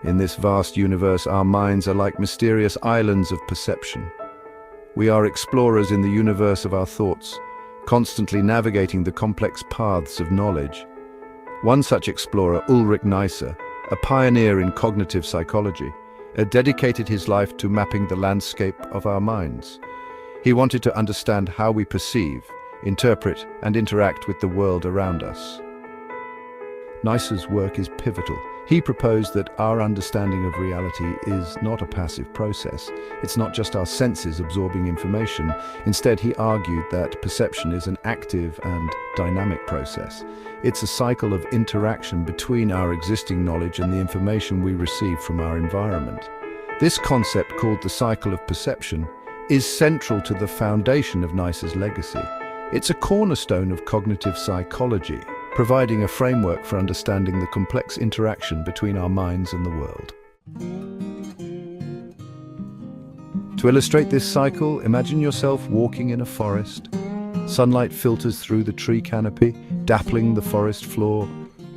In this vast universe, our minds are like mysterious islands of perception. We are explorers in the universe of our thoughts, constantly navigating the complex paths of knowledge. One such explorer, Ulric Neisser, a pioneer in cognitive psychology, dedicated his life to mapping the landscape of our minds. He wanted to understand how we perceive, interpret, and interact with the world around us. Neisser's work is pivotal. He proposed that our understanding of reality is not a passive process. It's not just our senses absorbing information. Instead, he argued that perception is an active and dynamic process. It's a cycle of interaction between our existing knowledge and the information we receive from our environment. This concept, called the cycle of perception, is central to the foundation of Neisser's legacy. It's a cornerstone of cognitive psychology, providing a framework for understanding the complex interaction between our minds and the world. To illustrate this cycle, imagine yourself walking in a forest. Sunlight filters through the tree canopy, dappling the forest floor.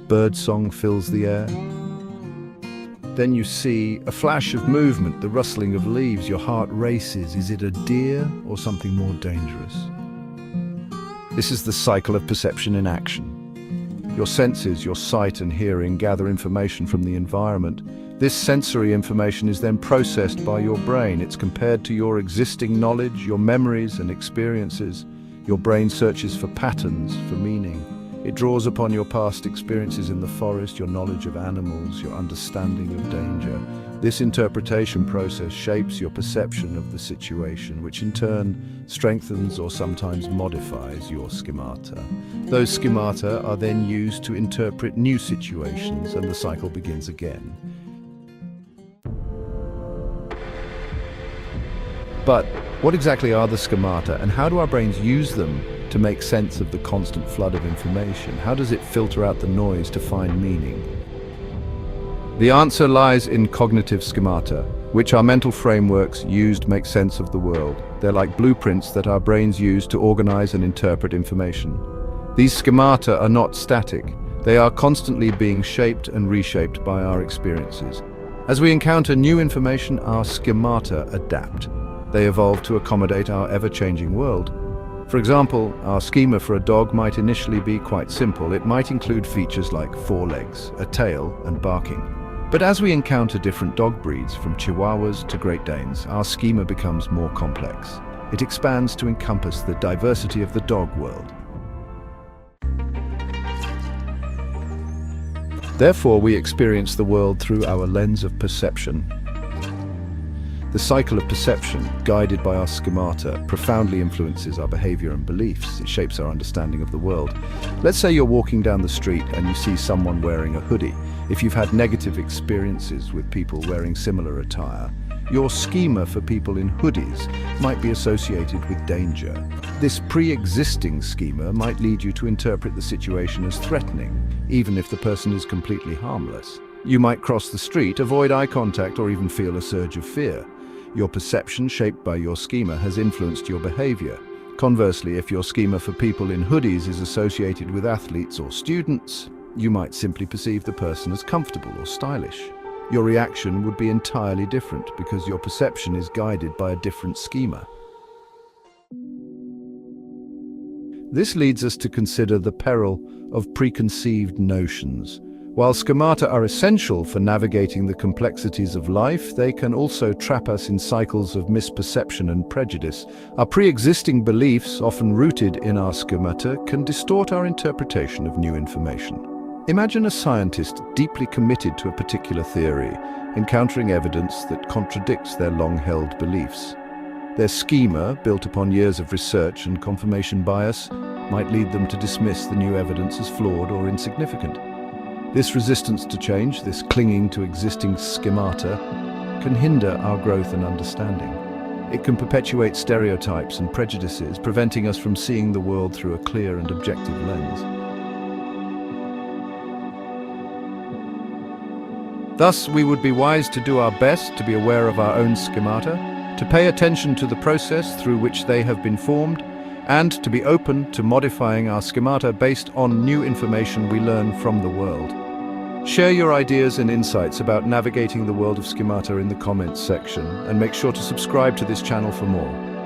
Birdsong fills the air. Then you see a flash of movement, the rustling of leaves. Your heart races. Is it a deer or something more dangerous? This is the cycle of perception in action. Your senses, your sight and hearing, gather information from the environment. This sensory information is then processed by your brain. It's compared to your existing knowledge, your memories and experiences. Your brain searches for patterns, for meaning. It draws upon your past experiences in the forest, your knowledge of animals, your understanding of danger. This interpretation process shapes your perception of the situation, which in turn strengthens or sometimes modifies your schemata. Those schemata are then used to interpret new situations, and the cycle begins again. But what exactly are the schemata, and how do our brains use them to make sense of the constant flood of information? How does it filter out the noise to find meaning? The answer lies in cognitive schemata, which are mental frameworks used to make sense of the world. They're like blueprints that our brains use to organize and interpret information. These schemata are not static. They are constantly being shaped and reshaped by our experiences. As we encounter new information, our schemata adapt. They evolve to accommodate our ever-changing world. For example, our schema for a dog might initially be quite simple. It might include features like 4 legs, a tail, and barking. But as we encounter different dog breeds, from Chihuahuas to Great Danes, our schema becomes more complex. It expands to encompass the diversity of the dog world. Therefore, we experience the world through our lens of perception. The cycle of perception, guided by our schemata, profoundly influences our behavior and beliefs. It shapes our understanding of the world. Let's say you're walking down the street and you see someone wearing a hoodie. If you've had negative experiences with people wearing similar attire, your schema for people in hoodies might be associated with danger. This pre-existing schema might lead you to interpret the situation as threatening, even if the person is completely harmless. You might cross the street, avoid eye contact, or even feel a surge of fear. Your perception, shaped by your schema, has influenced your behavior. Conversely, if your schema for people in hoodies is associated with athletes or students, you might simply perceive the person as comfortable or stylish. Your reaction would be entirely different because your perception is guided by a different schema. This leads us to consider the peril of preconceived notions. While schemata are essential for navigating the complexities of life, they can also trap us in cycles of misperception and prejudice. Our pre-existing beliefs, often rooted in our schemata, can distort our interpretation of new information. Imagine a scientist deeply committed to a particular theory, encountering evidence that contradicts their long-held beliefs. Their schema, built upon years of research and confirmation bias, might lead them to dismiss the new evidence as flawed or insignificant. This resistance to change, this clinging to existing schemata, can hinder our growth and understanding. It can perpetuate stereotypes and prejudices, preventing us from seeing the world through a clear and objective lens. Thus, we would be wise to do our best to be aware of our own schemata, to pay attention to the process through which they have been formed, and to be open to modifying our schemata based on new information we learn from the world. Share your ideas and insights about navigating the world of schemata in the comments section, and make sure to subscribe to this channel for more.